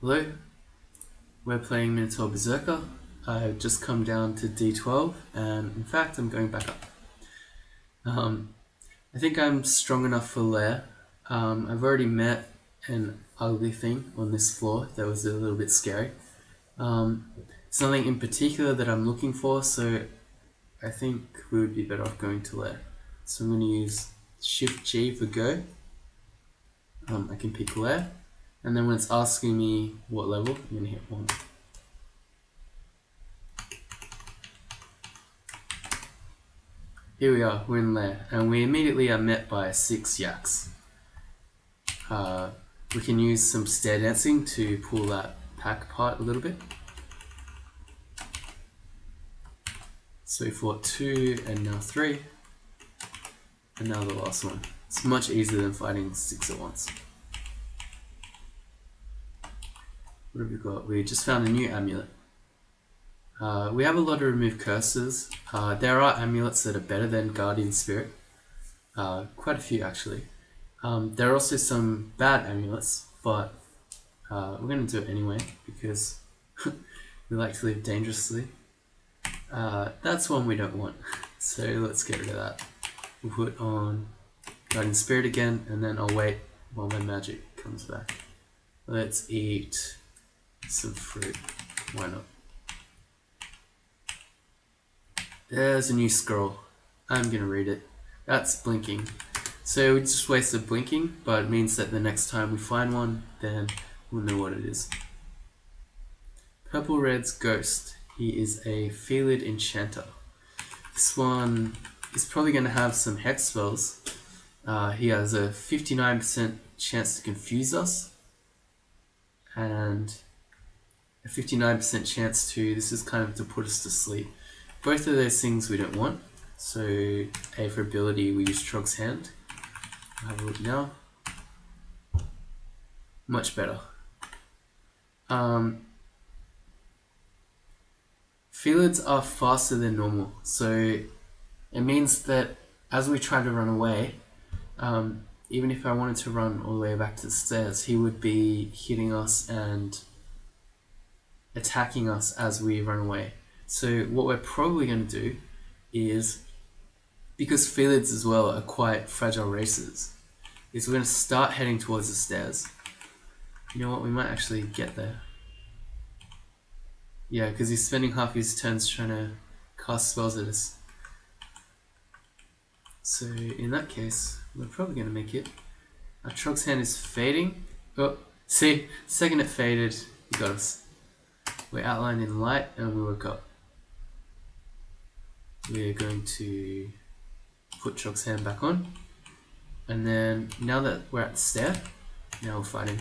Hello, we're playing Minotaur Berserker. I've just come down to D12 and in fact I'm going back up. I think I'm strong enough for lair. I've already met an ugly thing on this floor that was a little bit scary. It's nothing in particular that I'm looking for, so I think we would be better off going to lair. So I'm going to use Shift G for go. I can pick lair, and then when it's asking me what level, I'm going to hit 1. Here we are, we're in lair, and we immediately are met by 6 yaks. We can use some stair dancing to pull that pack apart a little bit. So we fought 2 and now 3, and now the last one. It's much easier than fighting 6 at once. What have we got? We just found a new amulet. We have a lot of remove curses. There are amulets that are better than Guardian Spirit. Quite a few actually. There are also some bad amulets, but we're going to do it anyway because we like to live dangerously. That's one we don't want, so let's get rid of that. We'll put on Guardian Spirit again, and then I'll wait while my magic comes back. Let's eat some fruit. Why not? There's a new scroll. I'm gonna read it. That's blinking. So we just wasted blinking, but it means that the next time we find one, then we'll know what it is. Purple Red's Ghost. He is a Felid Enchanter. This one is probably going to have some hex spells. He has a 59% chance to confuse us, and a 59% chance to, this is kind of to put us to sleep. Both of those things we don't want. So A for ability, we use Trog's Hand. I'll have a look now. Much better. Felids are faster than normal, so it means that as we try to run away, even if I wanted to run all the way back to the stairs, he would be hitting us and attacking us as we run away. So what we're probably going to do is, because Felids as well are quite fragile races, is we're going to start heading towards the stairs. You know what, we might actually get there. Yeah, because he's spending half his turns trying to cast spells at us. So in that case, we're probably going to make it. Our Trog's Hand is fading. Oh, see, second it faded, he got us. We're outlined in light and we woke up. We're going to put Trog's Hand back on. And then now that we're at the stair, now we're fighting.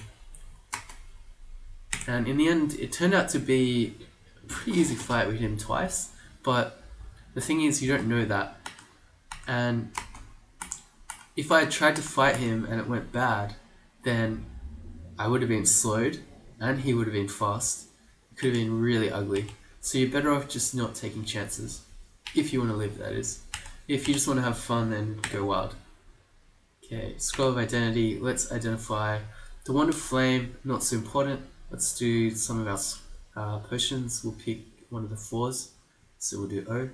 And in the end, it turned out to be a pretty easy fight. We hit him twice, but the thing is, you don't know that. And if I had tried to fight him and it went bad, then I would have been slowed and he would have been fast. It could have been really ugly. So you're better off just not taking chances. If you want to live, that is. If you just want to have fun, then go wild. Okay, Scroll of Identity. Let's identify the Wand of Flame, not so important. Let's do some of our potions. We'll pick one of the 4s. So we'll do O.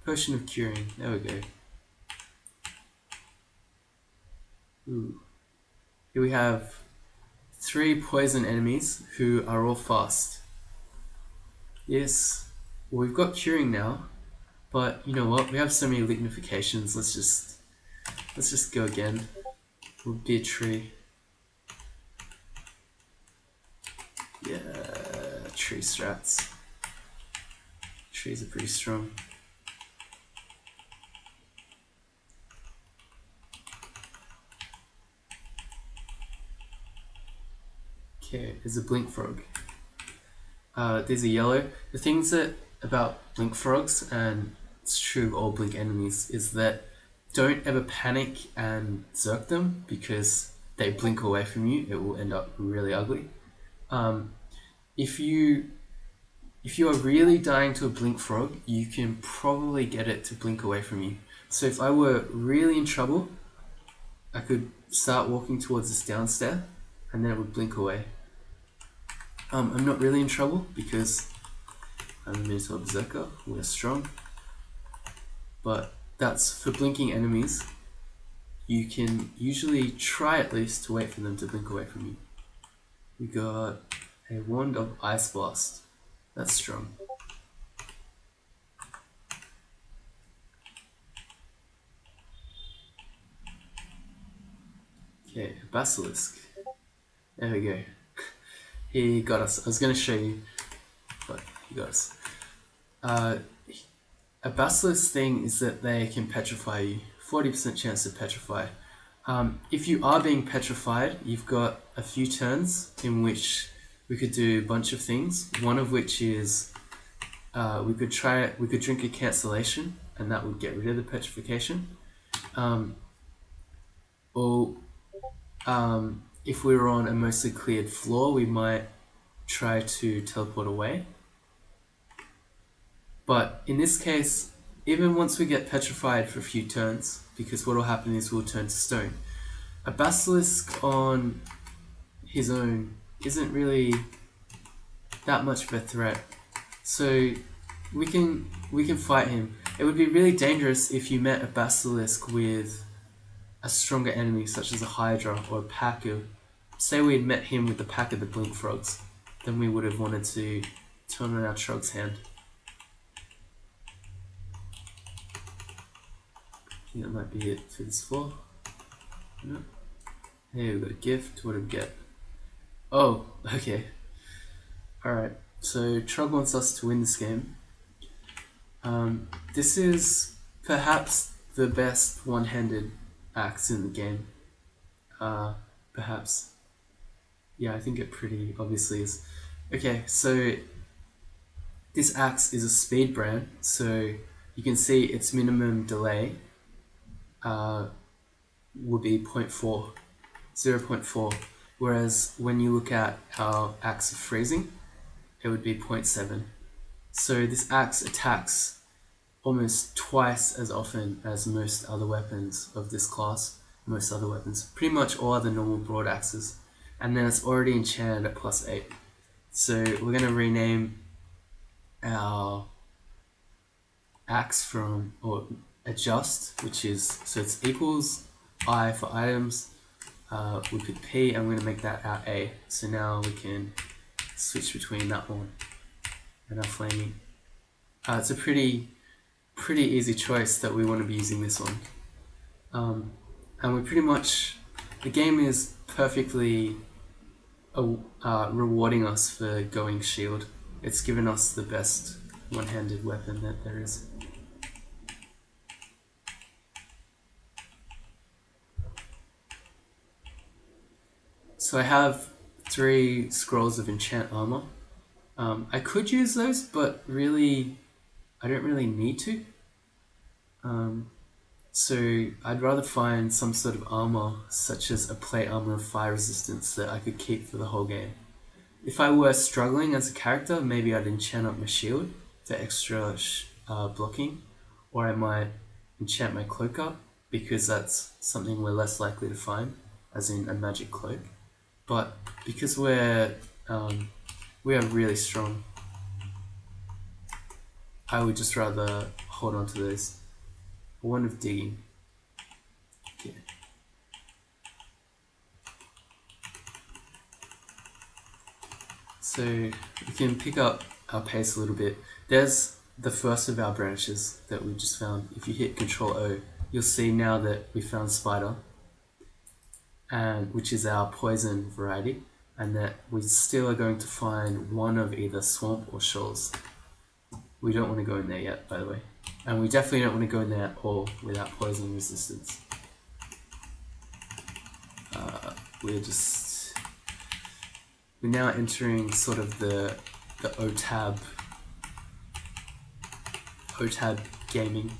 Potion of Curing. There we go. Ooh. Here we have 3 poison enemies who are all fast. Yes. Well, we've got Curing now. But you know what? We have so many lignifications. Let's just go again. We'll be a tree. Yeah, tree strats. Trees are pretty strong. Okay, there's a blink frog. There's a yellow. The things that about blink frogs, and it's true of all blink enemies, is that don't ever panic and zerk them because they blink away from you. It will end up really ugly. If you are really dying to a blink frog, you can probably get it to blink away from you. So if I were really in trouble, I could start walking towards this downstairs and then it would blink away. I'm not really in trouble because I'm a Minotaur Berserker, we're strong. But that's for blinking enemies. You can usually try at least to wait for them to blink away from you. We got a Wand of Ice Blast. That's strong. Okay, a Basilisk. There we go. He got us. I was going to show you, but he got us. A Basilisk thing is that they can petrify you. 40% chance to petrify. If you are being petrified, you've got a few turns in which we could do a bunch of things. One of which is we could drink a cancellation, and that would get rid of the petrification. Or if we were on a mostly cleared floor, we might try to teleport away. But in this case, even once we get petrified for a few turns, because what will happen is we'll turn to stone. A Basilisk on his own isn't really that much of a threat. So we can fight him. It would be really dangerous if you met a Basilisk with a stronger enemy such as a Hydra or a pack of... Say we had met him with the pack of the Blink Frogs, then we would have wanted to turn on our Trog's hand. I think that might be it for this floor. No. Hey, we've got a gift. What did we get? Oh, okay. Alright, so Trog wants us to win this game. This is perhaps the best one-handed axe in the game. Perhaps. Yeah, I think it pretty obviously is. Okay, so this axe is a speed brand, so you can see its minimum delay would be 0.4, whereas when you look at our axe of freezing, it would be 0.7. So this axe attacks almost twice as often as most other weapons of this class. Most other weapons, pretty much all other normal broad axes, and then it's already enchanted at +8. So we're going to rename our axe from, or adjust, which is, so it's equals I for items. We put P, and we're going to make that our A. So now we can switch between that one and our flaming. It's a pretty easy choice that we want to be using this one. And we pretty much, the game is perfectly rewarding us for going shield. It's given us the best one-handed weapon that there is. So I have 3 scrolls of enchant armor. I could use those, but really, I don't really need to. So I'd rather find some sort of armor, such as a plate armor of fire resistance, that I could keep for the whole game. If I were struggling as a character, maybe I'd enchant up my shield for extra blocking, or I might enchant my cloak up, because that's something we're less likely to find, as in a magic cloak. But because we are really strong, I would just rather hold on to those. Wand of digging. Okay. So we can pick up our pace a little bit. There's the first of our branches that we just found. If you hit Control O, you'll see now that we found Spider, and which is our poison variety, and that we still are going to find one of either Swamp or Shoals. We don't want to go in there yet, by the way. And we definitely don't want to go in there at all without poison resistance. We're now entering sort of the OTAB gaming.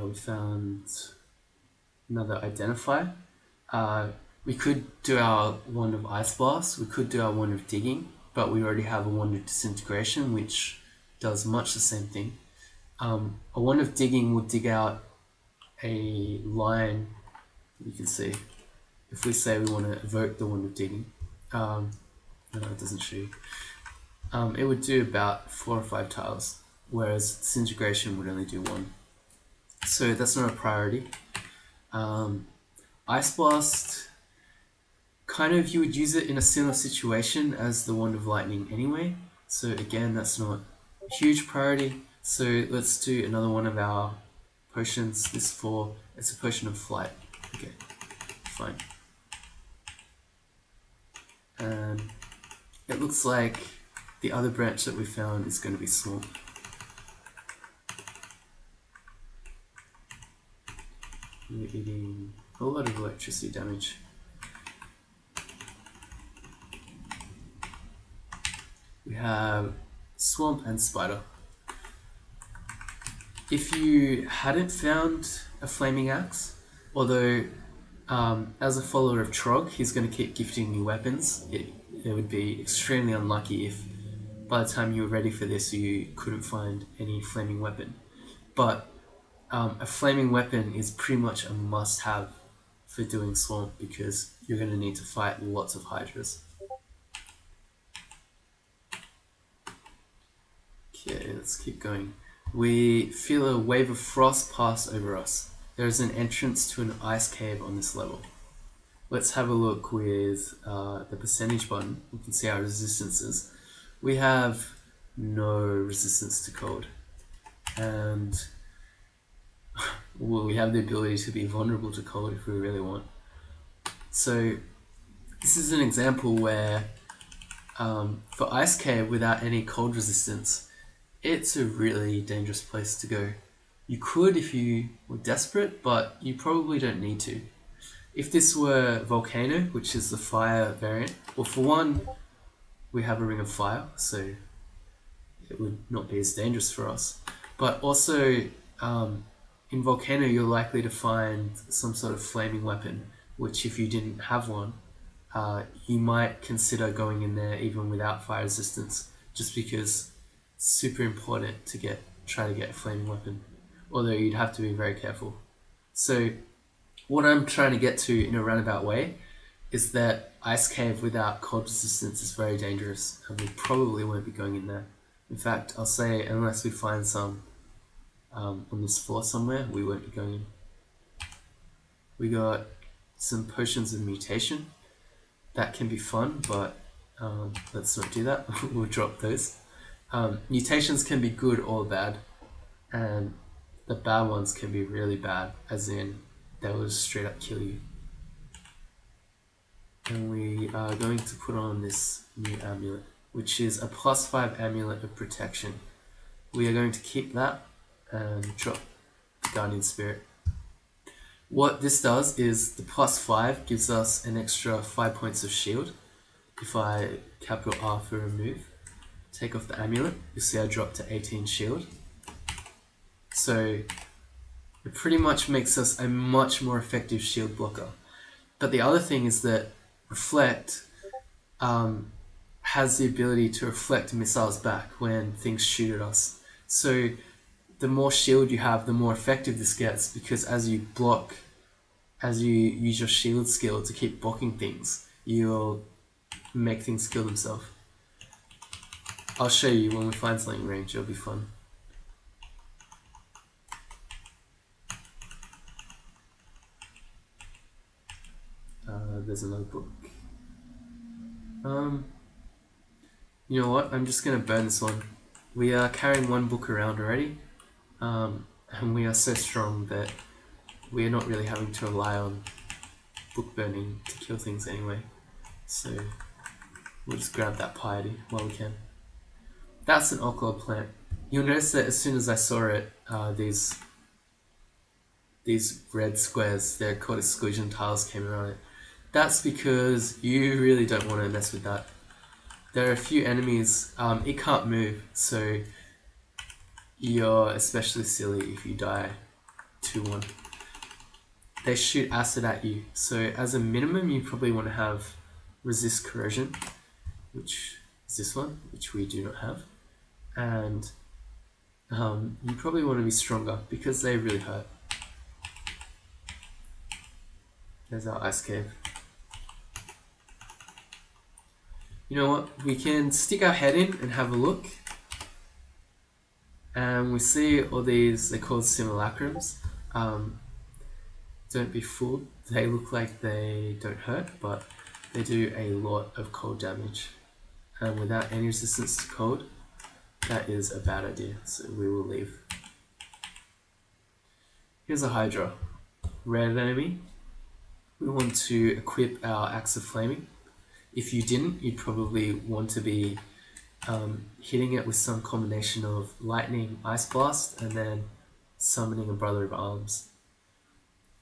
We found another identifier. We could do our Wand of Ice Blast, we could do our Wand of Digging, but we already have a Wand of Disintegration, which does much the same thing. A Wand of Digging will dig out a line, you can see. If we say we want to evoke the Wand of Digging, No, it doesn't show you. It would do about 4 or 5 tiles, whereas Disintegration would only do 1. So that's not a priority. Ice Blast, kind of you would use it in a similar situation as the Wand of Lightning anyway. So again, that's not a huge priority. So let's do another one of our potions. It's a potion of flight. Okay, fine. And it looks like the other branch that we found is going to be Swamp. We're eating a lot of electricity damage. We have Swamp and Spider. If you hadn't found a Flaming Axe, although as a follower of Trog, he's going to keep gifting you weapons, it would be extremely unlucky if by the time you were ready for this you couldn't find any flaming weapon. But a flaming weapon is pretty much a must-have for doing Swamp because you're going to need to fight lots of Hydras. Okay, let's keep going. We feel a wave of frost pass over us. There is an entrance to an ice cave on this level. Let's have a look with the percentage button. We can see our resistances. We have no resistance to cold. And well, we have the ability to be vulnerable to cold if we really want. So this is an example where for Ice Cave without any cold resistance, it's a really dangerous place to go. You could if you were desperate, but you probably don't need to. If this were Volcano, which is the fire variant, well, for one, we have a Ring of Fire, so it would not be as dangerous for us. But also, in Volcano, you're likely to find some sort of flaming weapon, which if you didn't have one, you might consider going in there even without fire resistance, just because it's super important to try to get a flaming weapon, although you'd have to be very careful. So what I'm trying to get to in a roundabout way is that Ice Cave without cold resistance is very dangerous, and we probably won't be going in there. In fact, I'll say unless we find some on this floor somewhere, we won't be going in. We got some potions of mutation. That can be fun, but let's not do that. We'll drop those. Mutations can be good or bad, and the bad ones can be really bad, as in they will just straight up kill you. And we are going to put on this new amulet, which is a +5 amulet of protection. We are going to keep that and drop the Guardian Spirit. What this does is the +5 gives us an extra 5 points of shield. If I capital R for remove, take off the amulet, you'll see I drop to 18 shield. So it pretty much makes us a much more effective shield blocker. But the other thing is that Reflect has the ability to reflect missiles back when things shoot at us. So the more shield you have, the more effective this gets, because as you use your shield skill to keep blocking things, you'll make things kill themselves. I'll show you when we find something in range, it'll be fun. There's another book. You know what? I'm just gonna burn this one. We are carrying one book around already, and we are so strong that we are not really having to rely on book burning to kill things anyway. So we'll just grab that piety while we can. That's an Oclo plant. You'll notice that as soon as I saw it, these red squares, they're called exclusion tiles, came around it. That's because you really don't want to mess with that. There are a few enemies, it can't move, so you're especially silly if you die 2-1. They shoot acid at you, so as a minimum you probably want to have resist corrosion, which is this one, which we do not have, and you probably want to be stronger because they really hurt. There's our ice cave. You know what? We can stick our head in and have a look. And we see all these, they're called simulacrums. Don't be fooled. They look like they don't hurt, but they do a lot of cold damage. And without any resistance to cold, that is a bad idea. So we will leave. Here's a Hydra. Red enemy. We want to equip our Axe of Flaming. If you didn't, you'd probably want to be hitting it with some combination of Lightning, Ice Blast, and then summoning a Brother of Arms.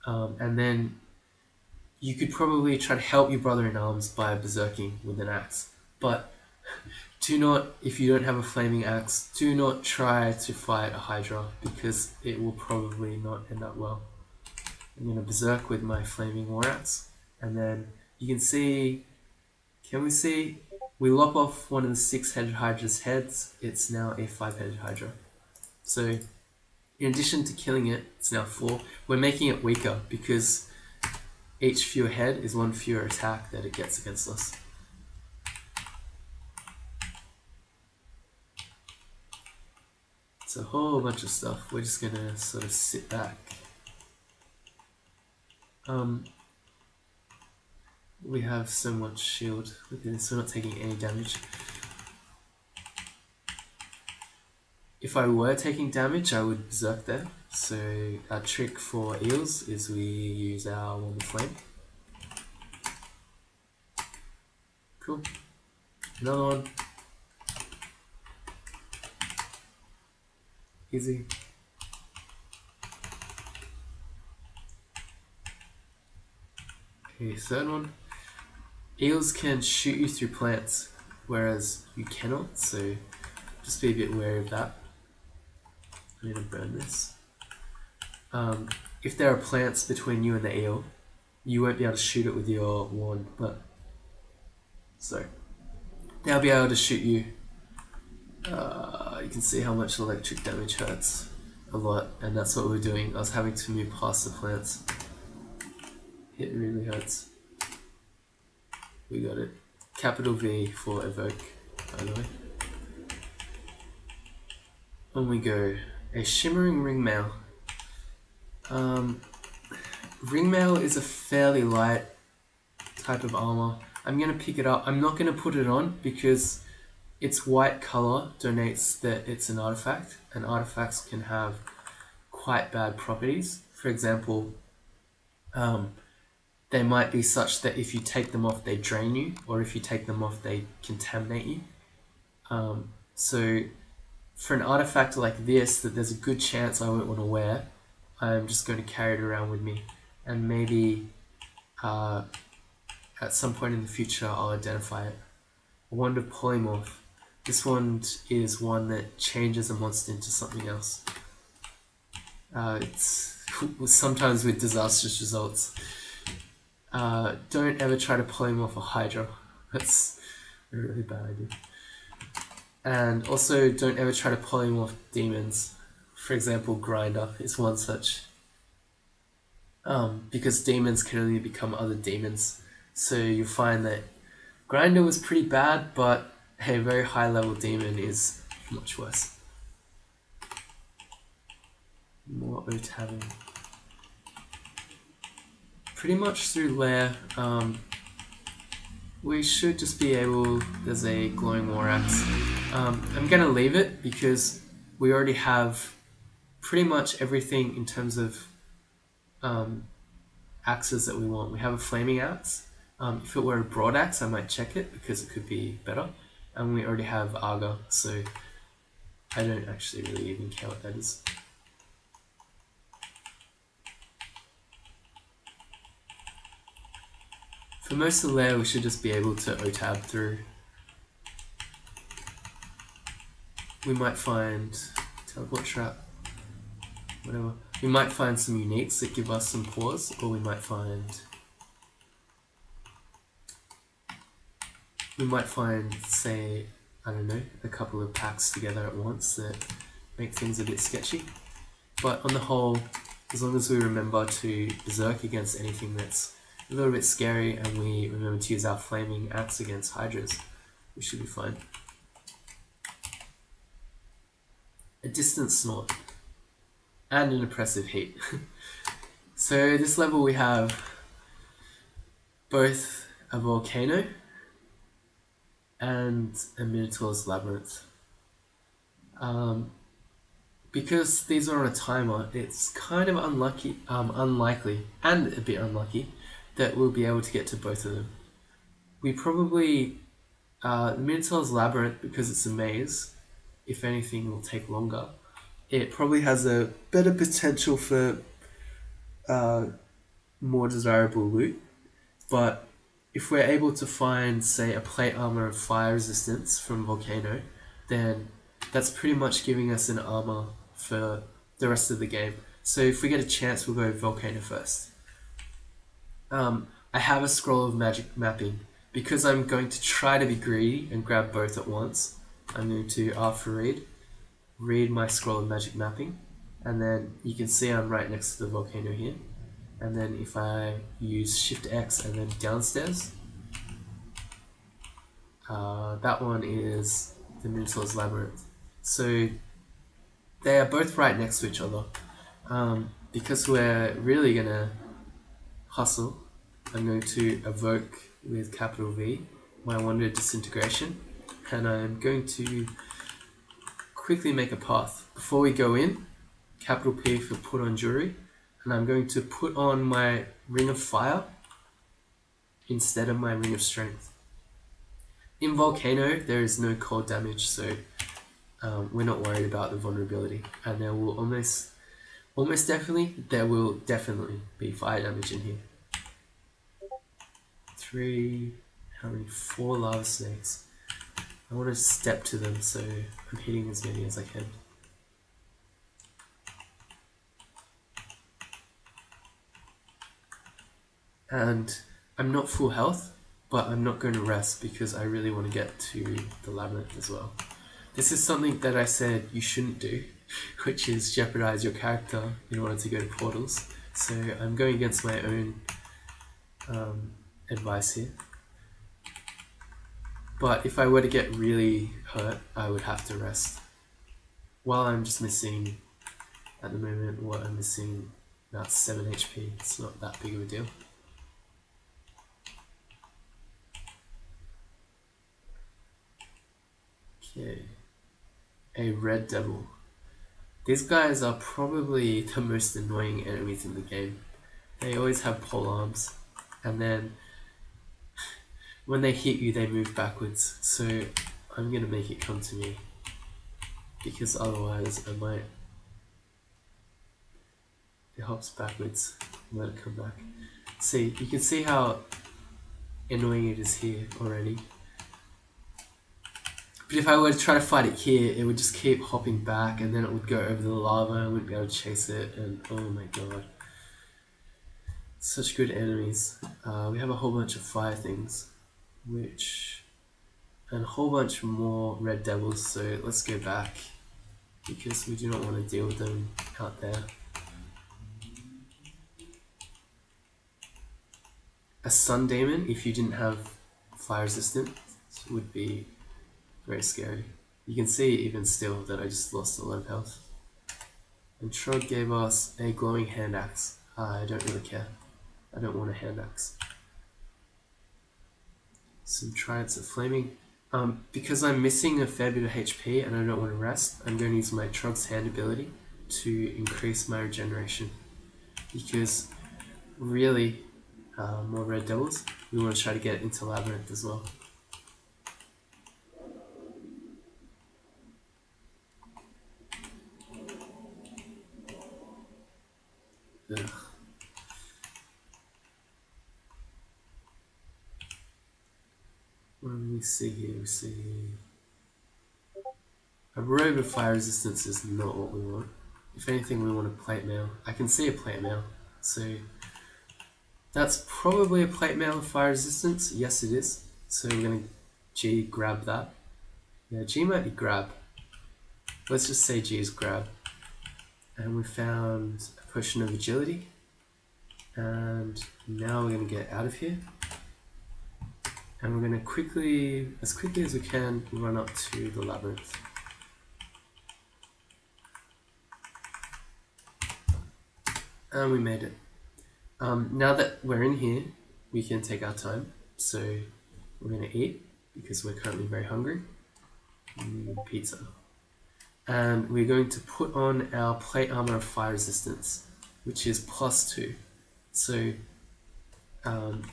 And then you could probably try to help your Brother in Arms by berserking with an axe. But do not, if you don't have a flaming axe, do not try to fight a Hydra because it will probably not end up well. I'm going to berserk with my flaming war axe, and then you can see, can we see? We lop off one of the 6-headed Hydra's heads. It's now a 5-headed Hydra. So in addition to killing it, it's now 4. We're making it weaker because each fewer head is one fewer attack that it gets against us. It's a whole bunch of stuff. We're just going to sort of sit back. We have so much shield with this, we're not taking any damage. If I were taking damage, I would berserk there. So our trick for eels is we use our Wand of Flame. Cool. Another one. Easy. Okay, third one. Eels can shoot you through plants, whereas you cannot, so just be a bit wary of that. I'm going to burn this. If there are plants between you and the eel, you won't be able to shoot it with your wand, but so they'll be able to shoot you. You can see how much electric damage hurts a lot, and that's what we're doing. I was having to move past the plants. It really hurts. We got it. Capital V for evoke, by the way. On we go. A shimmering ringmail. Ringmail is a fairly light type of armor. I'm going to pick it up. I'm not going to put it on because its white color donates that it's an artifact, and artifacts can have quite bad properties. For example, they might be such that if you take them off, they drain you, or if you take them off, they contaminate you. So for an artifact like this, that there's a good chance I won't want to wear, I'm just going to carry it around with me, and maybe at some point in the future I'll identify it. A Wand of Polymorph. This wand is one that changes a monster into something else. It's sometimes with disastrous results. Don't ever try to polymorph a Hydra. That's a really bad idea. And also don't ever try to polymorph demons. For example, Grinder is one such. Because demons can only become other demons. So you find that Grinder was pretty bad, but a very high level demon is much worse. More O-tabbing. Pretty much through Lair, we should just be able, there's a glowing war axe. I'm going to leave it because we already have pretty much everything in terms of axes that we want. We have a flaming axe. If it were a broad axe, I might check it because it could be better. And we already have Arga, so I don't actually really even care what that is. For most of the layer, we should just be able to O-tab through. We might find teleport trap, whatever. We might find some uniques that give us some pause, or we might find say, I don't know, a couple of packs together at once that make things a bit sketchy. But on the whole, as long as we remember to berserk against anything that's a little bit scary, and we remember to use our flaming axe against Hydras, We should be fine. A distant snort. And an oppressive heat. So this level we have both a volcano and a Minotaur's labyrinth. Because these are on a timer, it's kind of unlikely and a bit unlucky that we'll be able to get to both of them. We probably, the Minotaur's labyrinth, because it's a maze, if anything will take longer. It probably has a better potential for more desirable loot, but if we're able to find, say, a plate armor of fire resistance from Volcano, then that's pretty much giving us an armor for the rest of the game. So if we get a chance, we'll go Volcano first. I have a scroll of magic mapping. Because I'm going to try to be greedy and grab both at once, I'm going to, after read my scroll of magic mapping, and then you can see I'm right next to the volcano here. And then if I use Shift X and then downstairs, that one is the Minotaur's Labyrinth. So they are both right next to each other. Because we're really gonna hustle, I'm going to evoke with capital V my Wonder Disintegration, and I'm going to quickly make a path. Before we go in, capital P for put on jewelry, and I'm going to put on my Ring of Fire instead of my Ring of Strength. In Volcano, there is no cold damage, so we're not worried about the vulnerability, and there will there will definitely be fire damage in here. 3, how many? 4 lava snakes. I want to step to them, so I'm hitting as many as I can. And I'm not full health, but I'm not going to rest because I really want to get to the labyrinth as well. This is something that I said you shouldn't do, which is jeopardize your character in order to go to portals. So I'm going against my own advice here. But if I were to get really hurt, I would have to rest. While I'm just missing, at the moment, I'm missing about 7 HP. It's not that big of a deal. Okay. A red devil. These guys are probably the most annoying enemies in the game. They always have pole arms, and then when they hit you, they move backwards. So I'm gonna make it come to me, because otherwise I might. It hops backwards and let it come back. See, you can see how annoying it is here already. But if I were to try to fight it here, it would just keep hopping back, and then it would go over the lava, and I wouldn't be able to chase it, and oh my god. Such good enemies. We have a whole bunch of fire things, and a whole bunch more red devils, so let's go back, because we do not want to deal with them out there. A sun demon, if you didn't have fire resistance, would be very scary. You can see even still that I just lost a lot of health. And Trog gave us a glowing hand axe. I don't really care. I don't want a hand axe. Some triads of flaming. Because I'm missing a fair bit of HP and I don't want to rest, I'm going to use my Trog's hand ability to increase my regeneration. Because really, more red devils, we want to try to get into labyrinth as well. Ugh. What do we see here? We see a robe of fire resistance is not what we want. If anything, we want a plate mail. I can see a plate mail, so that's probably a plate mail of fire resistance. Yes, it is. So we're gonna G grab that. Yeah, G might be grab. Let's just say G is grab. And we found a potion of agility. And now we're gonna get out of here. And we're going to quickly as we can, run up to the labyrinth. And we made it. Now that we're in here, we can take our time. So we're going to eat because we're currently very hungry. Pizza. And we're going to put on our plate armor of fire resistance, which is +2. So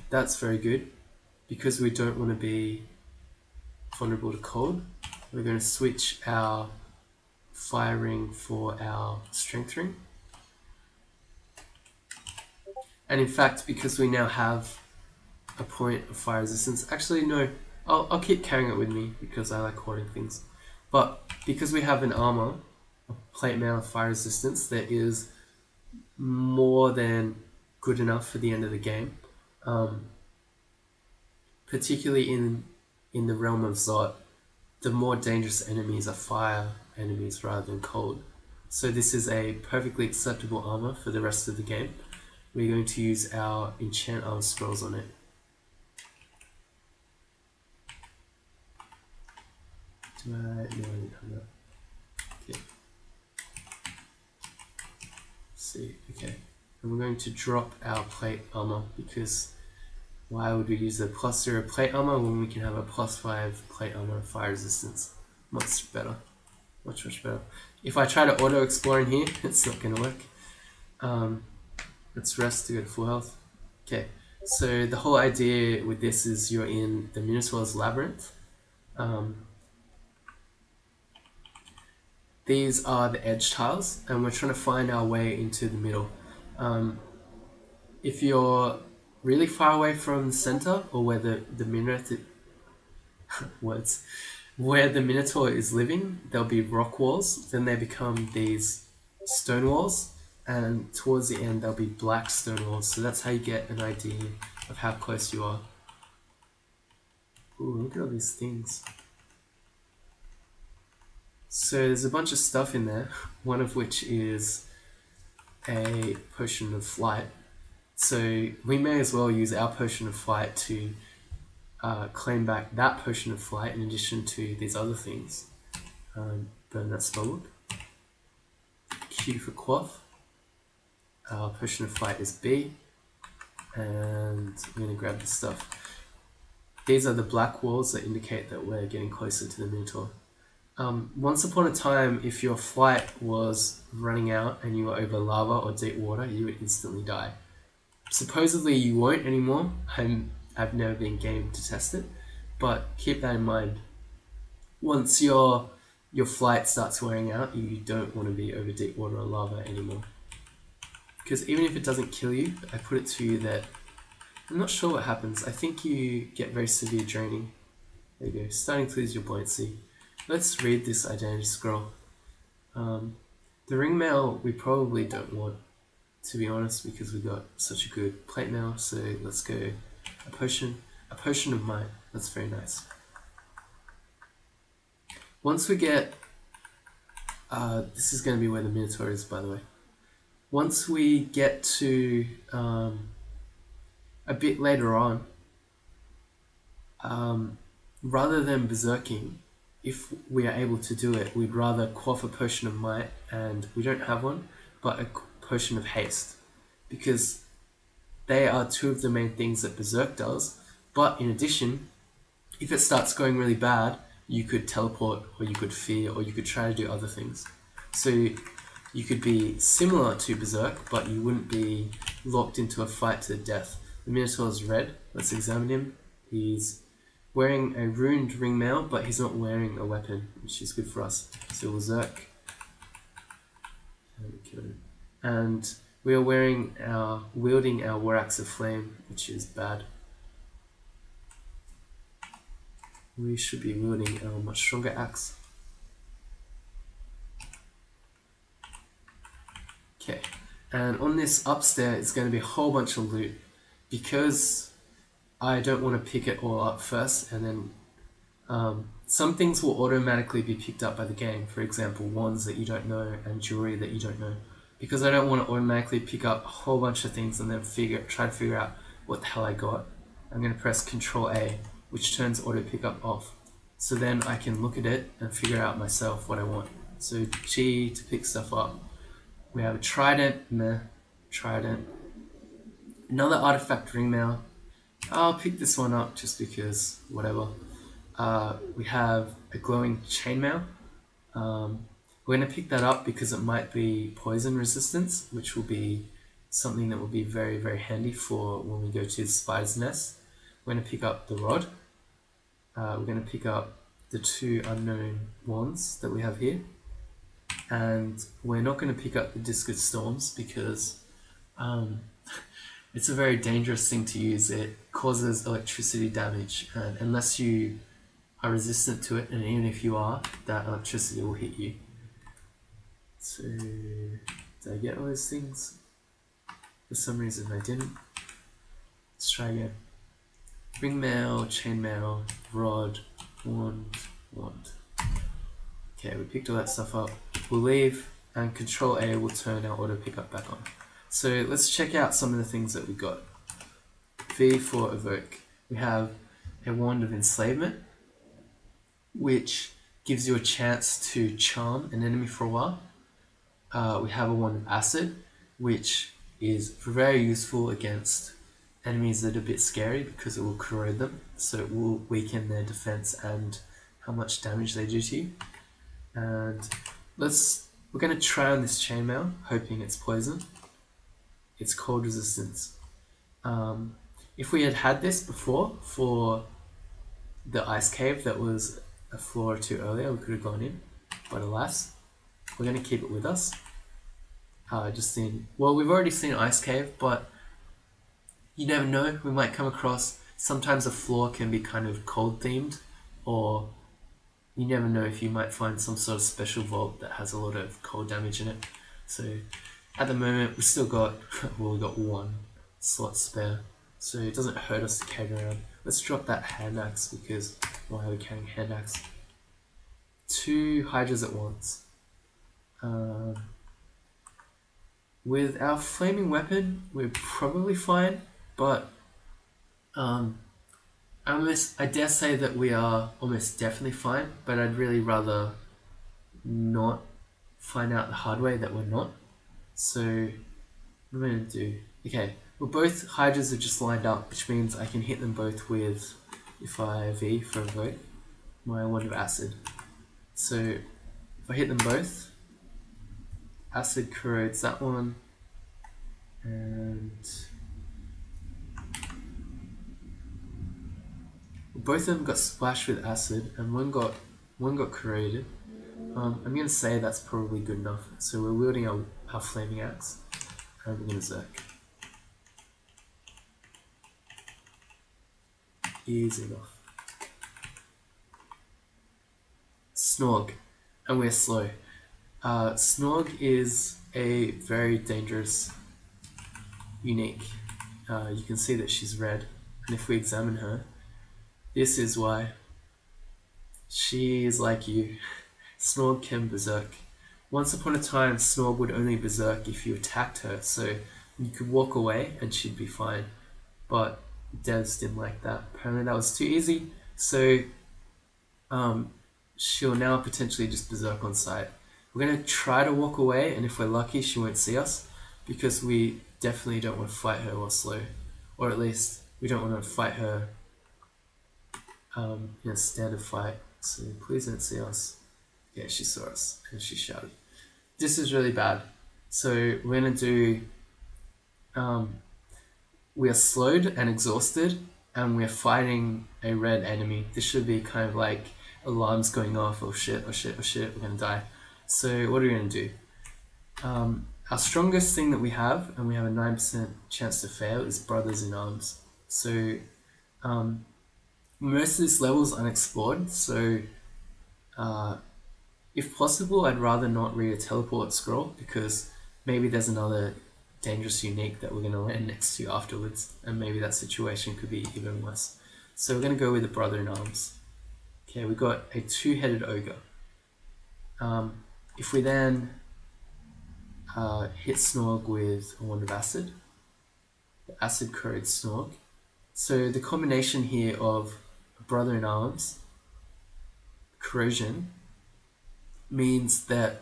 that's very good. Because we don't want to be vulnerable to cold, we're going to switch our fire ring for our strength ring. And in fact, because we now have a point of fire resistance, actually no, I'll keep carrying it with me because I like hoarding things. But because we have an armor, a plate mail of fire resistance, that is more than good enough for the end of the game. Particularly in the realm of Zot, the more dangerous enemies are fire enemies rather than cold. So this is a perfectly acceptable armor for the rest of the game. We're going to use our enchant armor scrolls on it. Do I? No, I didn't have that. Okay. Let's see, okay. And we're going to drop our plate armor because why would we use a +0 plate armor when we can have a +5 plate armor of fire resistance? Much better. Much better. If I try to auto explore in here, it's not going to work. Let's rest to get full health. Okay, so the whole idea with this is you're in the Minotaur's labyrinth. These are the edge tiles, and we're trying to find our way into the middle. If you're really far away from the center, or where the Minotaur words, where the Minotaur is living, there'll be rock walls. Then they become these stone walls, and towards the end there'll be black stone walls. So that's how you get an idea of how close you are. Ooh, look at all these things. So there's a bunch of stuff in there, one of which is a potion of flight. So we may as well use our potion of flight to claim back that potion of flight in addition to these other things. Burn that spellbook. Q for quaff. Our potion of flight is B. And we're going to grab this stuff. These are the black walls that indicate that we're getting closer to the Minotaur. Once upon a time, if your flight was running out and you were over lava or deep water, you would instantly die. Supposedly you won't anymore. I've never been game to test it, but keep that in mind. Once your flight starts wearing out, you don't want to be over deep water or lava anymore. Because even if it doesn't kill you, I put it to you that I'm not sure what happens. I think you get very severe draining. There you go, starting to lose your buoyancy. Let's read this identity scroll. The ring mail we probably don't want, to be honest, because we got such a good plate mail. So let's go a potion of might. That's very nice. Once we get, this is going to be where the Minotaur is, by the way. Once we get to a bit later on, rather than berserking, if we are able to do it, we'd rather quaff a potion of might, and we don't have one, but a potion of haste, because they are two of the main things that berserk does. But in addition, if it starts going really bad, you could teleport, or you could fear, or you could try to do other things. So you could be similar to berserk, but you wouldn't be locked into a fight to the death. The Minotaur is red. Let's examine him. He's wearing a ruined ring mail, but he's not wearing a weapon, which is good for us. So we'll Zerk. And we are wielding our War Axe of Flame, which is bad. We should be wielding a much stronger axe. Okay, and on this upstairs is going to be a whole bunch of loot, because I don't want to pick it all up first, and then some things will automatically be picked up by the game. For example, wands that you don't know and jewelry that you don't know. Because I don't want to automatically pick up a whole bunch of things and then try to figure out what the hell I got. I'm going to press Control A which turns auto pickup off. So then I can look at it and figure out myself what I want. So G to pick stuff up. We have a trident, meh, trident. Another artifact ringmail. I'll pick this one up just because, whatever. We have a glowing chainmail. We're going to pick that up because it might be poison resistance, which will be something that will be very, very handy for when we go to the spider's nest. We're going to pick up the rod. We're going to pick up the 2 unknown wands that we have here. And we're not going to pick up the Disc of Storms because it's a very dangerous thing to use. It causes electricity damage, and unless you are resistant to it, and even if you are, that electricity will hit you. So, did I get all those things? For some reason I didn't. Let's try again. Ringmail, chainmail, rod, wand. Okay, we picked all that stuff up. We'll leave, and Control A will turn our auto pickup back on. So let's check out some of the things that we got. V for evoke. We have a wand of enslavement, which gives you a chance to charm an enemy for a while. We have a wand of acid, which is very useful against enemies that are a bit scary because it will corrode them, so it will weaken their defense and how much damage they do to you. And we're going to try on this chainmail, hoping it's poison. It's cold resistance. If we had had this before for the ice cave that was a floor or 2 earlier, we could have gone in, but alas, we're going to keep it with us. We've already seen ice cave, but you never know, we might come across, sometimes a floor can be kind of cold themed, or you never know if you might find some sort of special vault that has a lot of cold damage in it. So at the moment we still got, we got 1 slot spare, so it doesn't hurt us to carry around. Let's drop that hand axe because why are we carrying hand axe? 2 hydras at once. With our flaming weapon, we're probably fine, but I dare say that we are almost definitely fine, but I'd really rather not find out the hard way that we're not. So what am I going to do? Okay, well, both hydras are just lined up, which means I can hit them both with, if I V for a vote, my wand of acid. So if I hit them both, acid corrodes that one, and both of them got splashed with acid, and one got corroded. I'm going to say that's probably good enough. So we're wielding our flaming axe, and we're going to Zerk. Easy enough. Snog, and we're slow. Snog is a very dangerous unique. You can see that she's red, and if we examine her, this is why. She is like you. Snog can berserk. Once upon a time, Snog would only berserk if you attacked her, so you could walk away and she'd be fine. But devs didn't like that. Apparently that was too easy, so she'll now potentially just berserk on sight. We're going to try to walk away, and if we're lucky, she won't see us, because we definitely don't want to fight her while slow. Or at least, we don't want to fight her in a standard fight, so please don't see us. Yeah, she saw us, and she shouted. This is really bad. So we're going to do... we are slowed and exhausted, and we're fighting a red enemy. This should be kind of like alarms going off, oh shit, oh shit, oh shit, we're going to die. So what are we going to do? Our strongest thing that we have, and we have a 9% chance to fail, is Brothers in Arms. So most of this level is unexplored, so if possible, I'd rather not read a teleport scroll, because maybe there's another dangerous unique that we're going to land next to afterwards, and maybe that situation could be even worse. So we're going to go with the Brother in Arms. Okay, we got a 2-headed ogre. If we then hit Snog with a wand of acid, the acid corrodes Snog. So the combination here of Brother in Arms, Corrosion, means that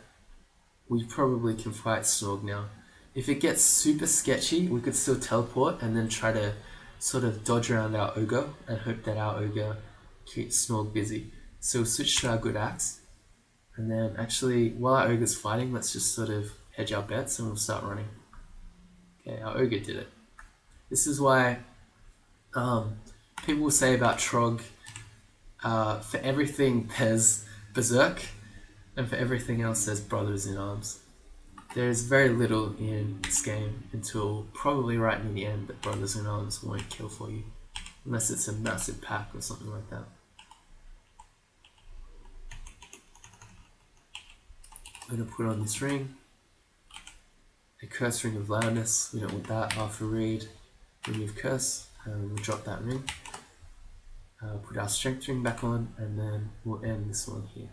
we probably can fight Snog now. If it gets super sketchy, we could still teleport and then try to sort of dodge around our ogre and hope that our ogre keeps Snog busy. So we'll switch to our good axe, and then actually while our ogre's fighting, let's just sort of hedge our bets and we'll start running. Okay, our ogre did it. This is why people will say about Trog, for everything there's Berserk, and for everything else there's Brothers in Arms. There's very little in this game until probably right near the end that Brothers in Arms won't kill for you. Unless it's a massive pack or something like that. I'm going to put on this ring. A curse ring of loudness. We don't want that. Alpha read. Remove curse. We'll drop that ring. Put our strength ring back on, and then we'll end this one here.